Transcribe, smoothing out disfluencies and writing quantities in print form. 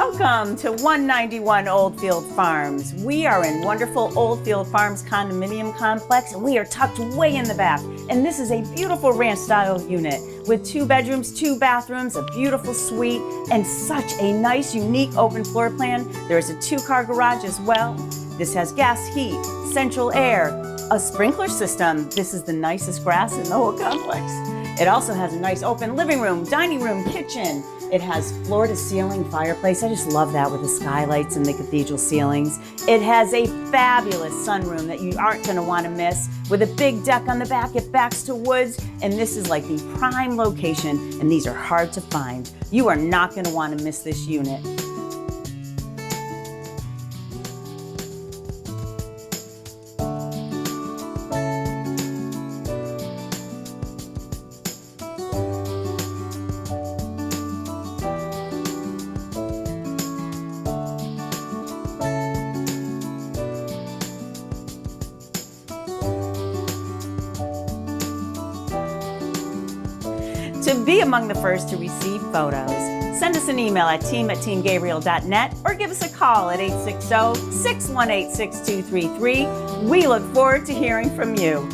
Welcome to 191 Oldefield Farms. We are in wonderful Oldefield Farms condominium complex, and we are tucked way in the back. And this is a beautiful ranch-style unit with 2 bedrooms, 2 bathrooms, a beautiful suite, and such a nice, unique open floor plan. There's a 2-car garage as well. This has gas, heat, central air, a sprinkler system. This is the nicest grass in the whole complex. It also has a nice open living room, dining room, kitchen. It has floor-to-ceiling fireplace. I just love that with the skylights and the cathedral ceilings. It has a fabulous sunroom that you aren't going to want to miss with a big deck on the back. It backs to woods, and this is like the prime location, and these are hard to find. You are not going to want to miss this unit. To be among the first to receive photos, send us an email at team@teamgabriel.net or give us a call at 860-618-6233. We look forward to hearing from you.